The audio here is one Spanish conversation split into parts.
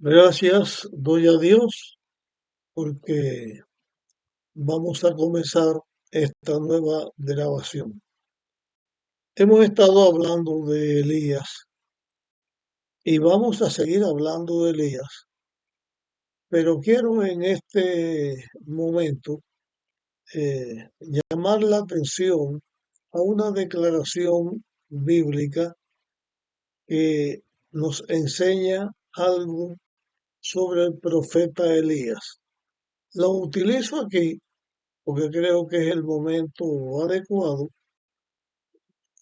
Gracias doy a Dios porque vamos a comenzar esta nueva grabación. Hemos estado hablando de Elías y vamos a seguir hablando de Elías, pero quiero en este momento llamar la atención a una declaración bíblica que nos enseña algo sobre el profeta Elías. Lo utilizo aquí porque creo que es el momento adecuado,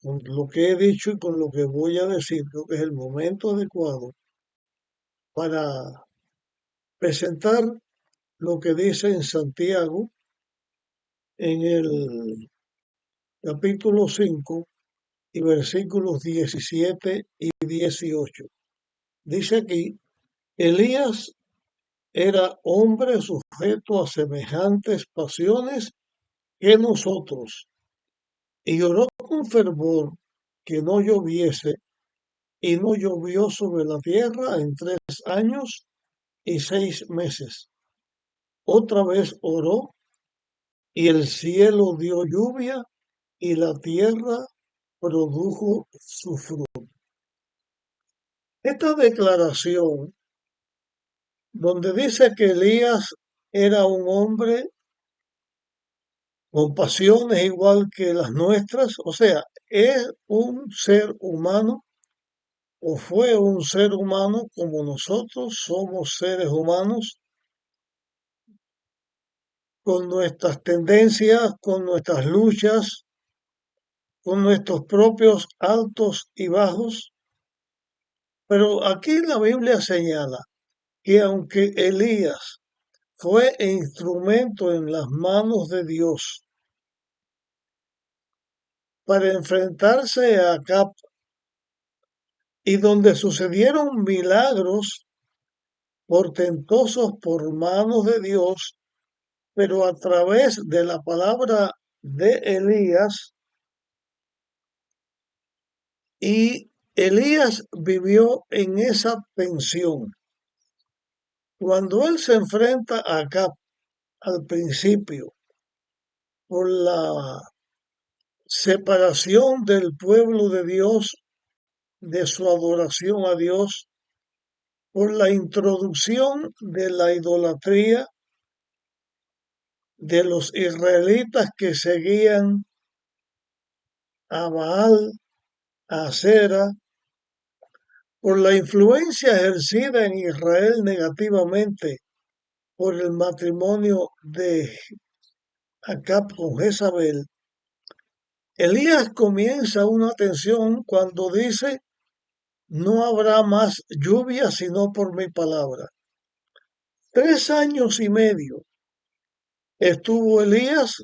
con lo que he dicho y con lo que voy a decir, creo que es el momento adecuado para presentar lo que dice en Santiago en el capítulo 5 y versículos 17 y 18. Dice aquí, Elías era hombre sujeto a semejantes pasiones que nosotros, y oró con fervor que no lloviese, y no llovió sobre la tierra en 3 años y 6 meses. Otra vez oró, y el cielo dio lluvia, y la tierra produjo su fruto. Esta declaración, donde dice que Elías era un hombre con pasiones igual que las nuestras, o sea, es un ser humano o fue un ser humano como nosotros somos seres humanos, con nuestras tendencias, con nuestras luchas, con nuestros propios altos y bajos. Pero aquí la Biblia señala que aunque Elías fue instrumento en las manos de Dios para enfrentarse a Acab y donde sucedieron milagros portentosos por manos de Dios, pero a través de la palabra de Elías, y Elías vivió en esa tensión. Cuando él se enfrenta a Acab al principio por la separación del pueblo de Dios, de su adoración a Dios, por la introducción de la idolatría de los israelitas que seguían a Baal, a Asera, por la influencia ejercida en Israel negativamente por el matrimonio de Acab con Jezabel. Elías comienza una tensión cuando dice, no habrá más lluvia sino por mi palabra. 3 años y medio estuvo Elías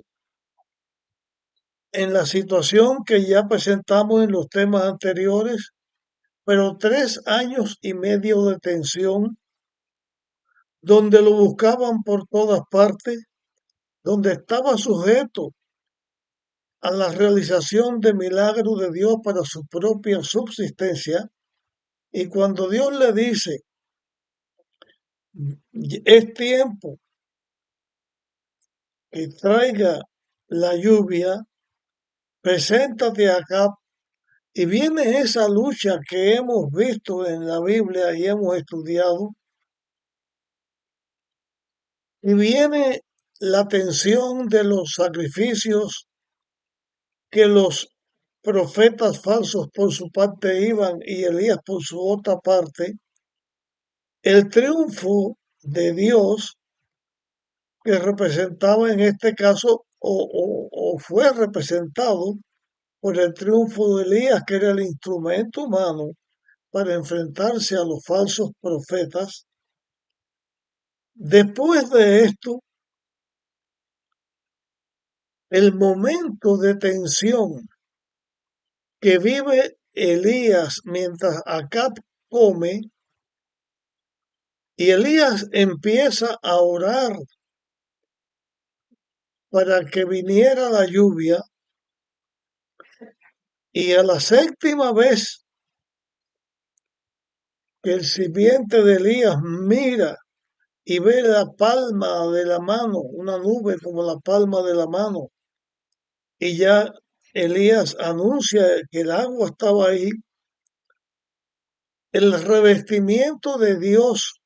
en la situación que ya presentamos en los temas anteriores, pero 3 años y medio de tensión, donde lo buscaban por todas partes, donde estaba sujeto a la realización de milagros de Dios para su propia subsistencia. Y cuando Dios le dice, es tiempo que traiga la lluvia, preséntate acá, y viene esa lucha que hemos visto en la Biblia y hemos estudiado, y viene la tensión de los sacrificios que los profetas falsos por su parte iban y Elías por su otra parte, el triunfo de Dios que representaba en este caso o fue representado por el triunfo de Elías, que era el instrumento humano para enfrentarse a los falsos profetas. Después de esto, el momento de tensión que vive Elías mientras Acab come, y Elías empieza a orar para que viniera la lluvia, y a la séptima vez que el sirviente de Elías mira y ve la palma de la mano, una nube como la palma de la mano, y ya Elías anuncia que el agua estaba ahí, el revestimiento de Dios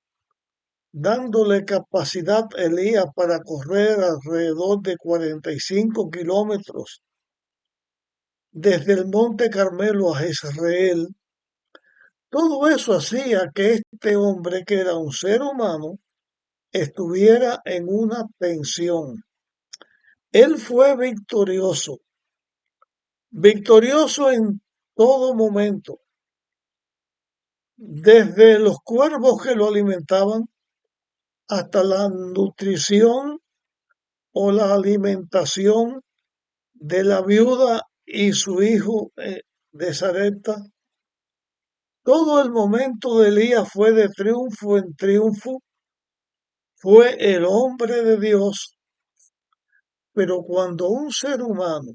dándole capacidad a Elías para correr alrededor de 45 kilómetros desde el Monte Carmelo a Jezreel. Todo eso hacía que este hombre, que era un ser humano, estuviera en una tensión. Él fue victorioso, victorioso en todo momento, desde los cuervos que lo alimentaban hasta la nutrición o la alimentación de la viuda y su hijo de Sarepta. Todo el momento de Elías fue de triunfo en triunfo, fue el hombre de Dios, pero cuando un ser humano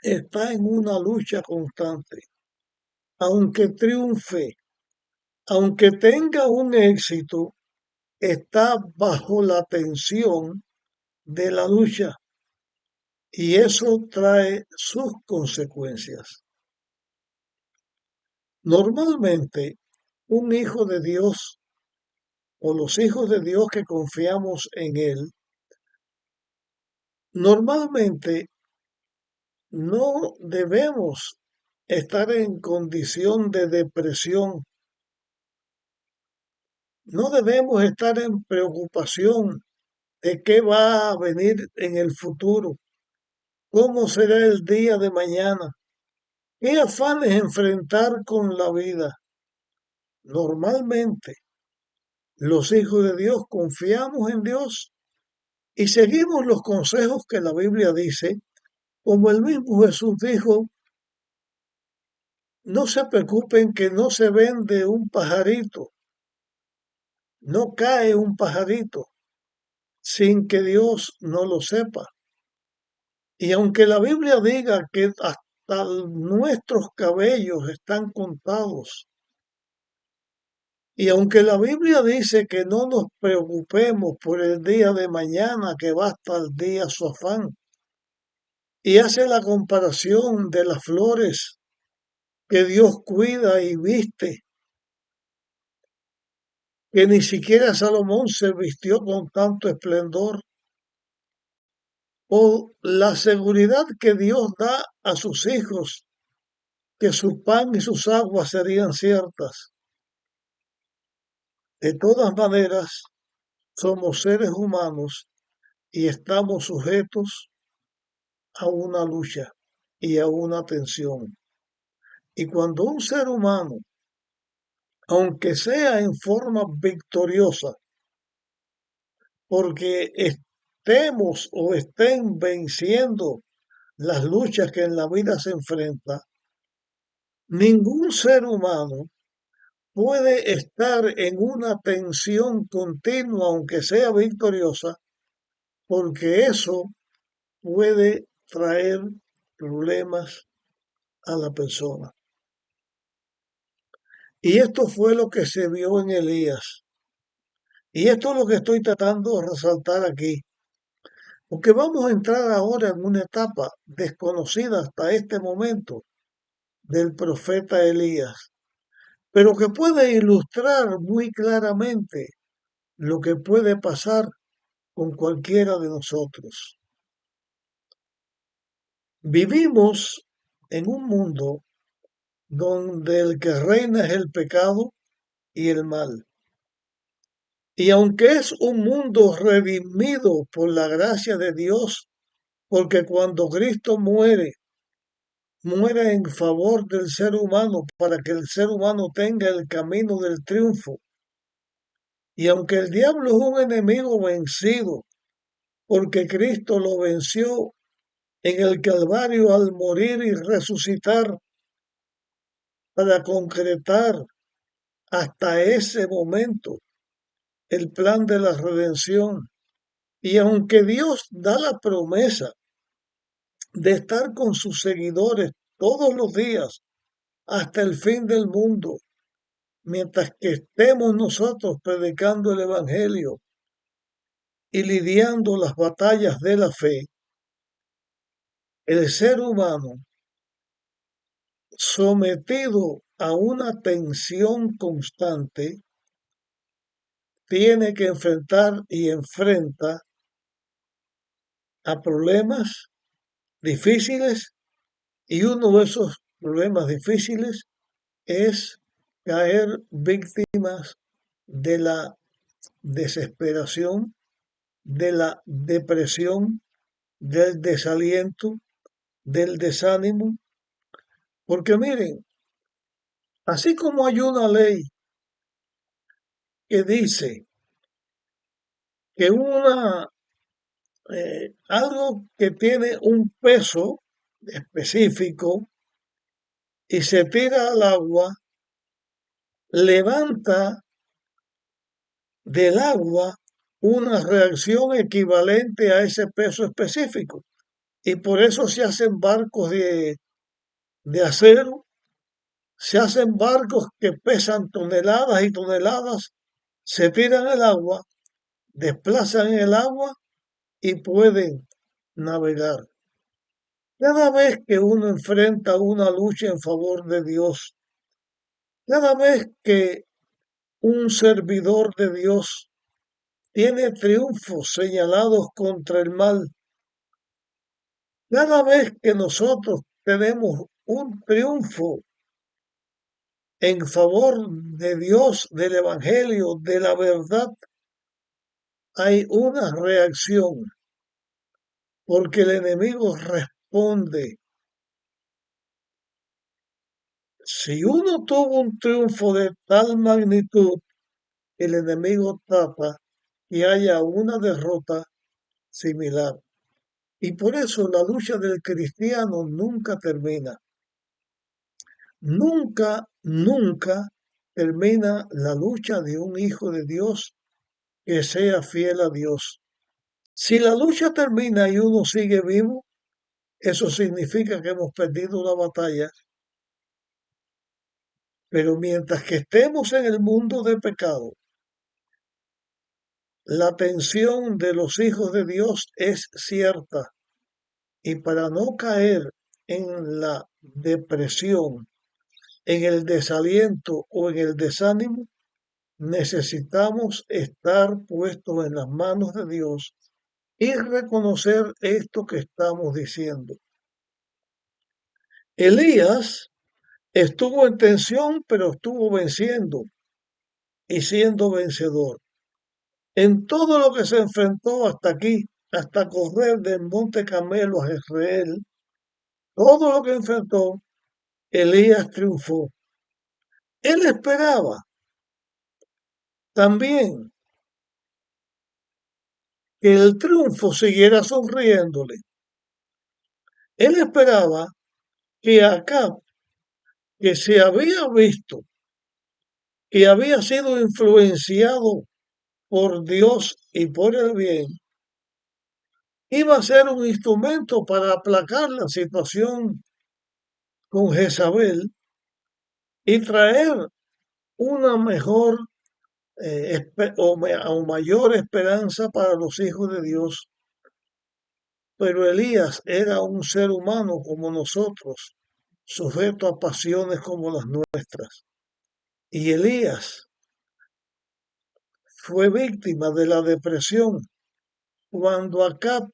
está en una lucha constante, aunque triunfe, aunque tenga un éxito, está bajo la tensión de la lucha y eso trae sus consecuencias. Normalmente, un hijo de Dios o los hijos de Dios que confiamos en Él, normalmente no debemos estar en condición de depresión, no debemos estar en preocupación de qué va a venir en el futuro, cómo será el día de mañana, qué afanes enfrentar con la vida. Normalmente, los hijos de Dios confiamos en Dios y seguimos los consejos que la Biblia dice, como el mismo Jesús dijo: no se preocupen que no se vende un pajarito, no cae un pajarito sin que Dios no lo sepa. Y aunque la Biblia diga que hasta nuestros cabellos están contados, y aunque la Biblia dice que no nos preocupemos por el día de mañana, que basta el día su afán, y hace la comparación de las flores que Dios cuida y viste, que ni siquiera Salomón se vistió con tanto esplendor, o la seguridad que Dios da a sus hijos, que su pan y sus aguas serían ciertas. De todas maneras, somos seres humanos y estamos sujetos a una lucha y a una tensión. Y cuando un ser humano, aunque sea en forma victoriosa, porque estemos o estén venciendo las luchas que en la vida se enfrenta, ningún ser humano puede estar en una tensión continua, aunque sea victoriosa, porque eso puede traer problemas a la persona. Y esto fue lo que se vio en Elías. Y esto es lo que estoy tratando de resaltar aquí, porque vamos a entrar ahora en una etapa desconocida hasta este momento del profeta Elías, pero que puede ilustrar muy claramente lo que puede pasar con cualquiera de nosotros. Vivimos en un mundo donde el que reina es el pecado y el mal. Y aunque es un mundo redimido por la gracia de Dios, porque cuando Cristo muere, muere en favor del ser humano para que el ser humano tenga el camino del triunfo. Y aunque el diablo es un enemigo vencido, porque Cristo lo venció en el Calvario al morir y resucitar para concretar hasta ese momento el plan de la redención. Y aunque Dios da la promesa de estar con sus seguidores todos los días hasta el fin del mundo, mientras que estemos nosotros predicando el Evangelio y lidiando las batallas de la fe, el ser humano sometido a una tensión constante tiene que enfrentar y enfrenta a problemas difíciles, y uno de esos problemas difíciles es caer víctimas de la desesperación, de la depresión, del desaliento, del desánimo, porque miren, así como hay una ley que dice que algo que tiene un peso específico y se tira al agua, levanta del agua una reacción equivalente a ese peso específico. Y por eso se hacen barcos de acero, se hacen barcos que pesan toneladas y toneladas, se tiran al agua, desplazan el agua y pueden navegar. Cada vez que uno enfrenta una lucha en favor de Dios, cada vez que un servidor de Dios tiene triunfos señalados contra el mal, cada vez que nosotros tenemos un triunfo en favor de Dios, del Evangelio, de la verdad, hay una reacción, porque el enemigo responde. Si uno tuvo un triunfo de tal magnitud, el enemigo trata que haya una derrota similar. Y por eso la lucha del cristiano nunca termina. Nunca, nunca termina la lucha de un hijo de Dios que sea fiel a Dios. Si la lucha termina y uno sigue vivo, eso significa que hemos perdido una batalla. Pero mientras que estemos en el mundo de pecado, la tensión de los hijos de Dios es cierta. Y para no caer en la depresión, en el desaliento o en el desánimo, necesitamos estar puestos en las manos de Dios y reconocer esto que estamos diciendo. Elías estuvo en tensión, pero estuvo venciendo y siendo vencedor. En todo lo que se enfrentó hasta aquí, hasta correr del Monte Carmelo a Jezreel, todo lo que enfrentó, Elías triunfó. Él esperaba también que el triunfo siguiera sonriéndole. Él esperaba que Acab, que se había visto, que había sido influenciado por Dios y por el bien, iba a ser un instrumento para aplacar la situación con Jezabel y traer una mejor o mayor esperanza para los hijos de Dios. Pero Elías era un ser humano como nosotros, sujeto a pasiones como las nuestras. Y Elías fue víctima de la depresión cuando Acab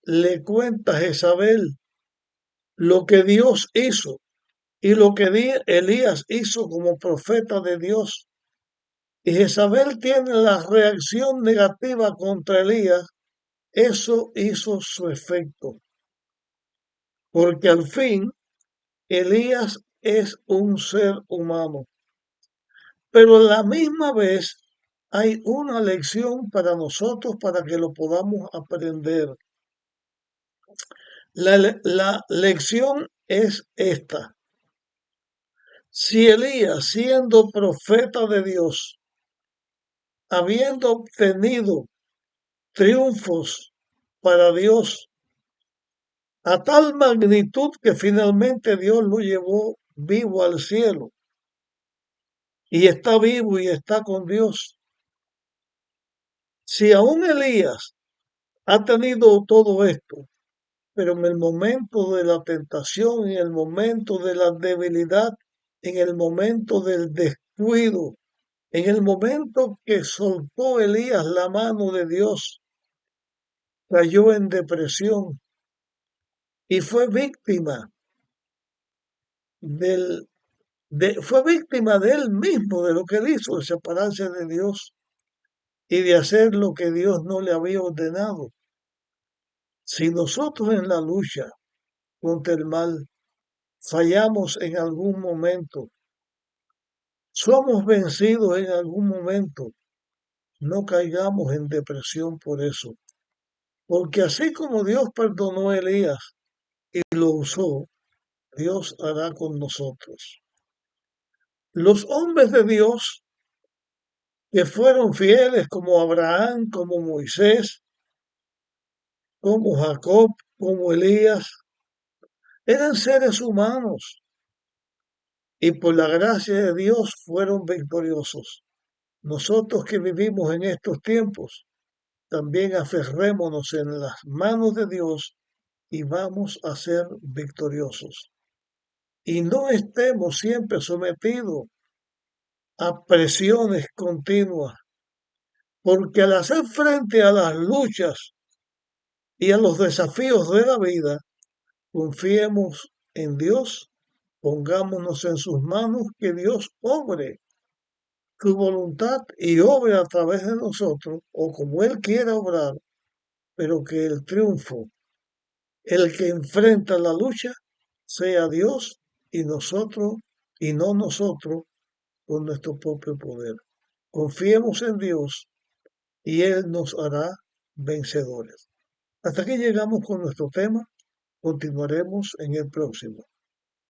le cuenta a Jezabel lo que Dios hizo y lo que Elías hizo como profeta de Dios. Y Jezabel tiene la reacción negativa contra Elías. Eso hizo su efecto, porque al fin Elías es un ser humano. Pero a la misma vez hay una lección para nosotros para que lo podamos aprender. La lección es esta. Si Elías, siendo profeta de Dios, habiendo obtenido triunfos para Dios a tal magnitud que finalmente Dios lo llevó vivo al cielo, y está vivo y está con Dios. Si aún Elías ha tenido todo esto, pero en el momento de la tentación, en el momento de la debilidad, en el momento del descuido, en el momento que soltó Elías la mano de Dios, cayó en depresión y fue víctima del, fue víctima de él mismo, de lo que él hizo, de separarse de Dios y de hacer lo que Dios no le había ordenado. Si nosotros en la lucha contra el mal fallamos en algún momento, somos vencidos en algún momento, no caigamos en depresión por eso. Porque así como Dios perdonó a Elías y lo usó, Dios hará con nosotros. Los hombres de Dios que fueron fieles como Abraham, como Moisés, como Jacob, como Elías, eran seres humanos y por la gracia de Dios fueron victoriosos. Nosotros que vivimos en estos tiempos, también aferrémonos en las manos de Dios y vamos a ser victoriosos. Y no estemos siempre sometidos a presiones continuas, porque al hacer frente a las luchas y a los desafíos de la vida, confiemos en Dios, pongámonos en sus manos, que Dios obre su voluntad y obre a través de nosotros, o como Él quiera obrar, pero que el triunfo, el que enfrenta la lucha, sea Dios y nosotros, y no nosotros con nuestro propio poder. Confiemos en Dios y Él nos hará vencedores. Hasta aquí llegamos con nuestro tema. Continuaremos en el próximo.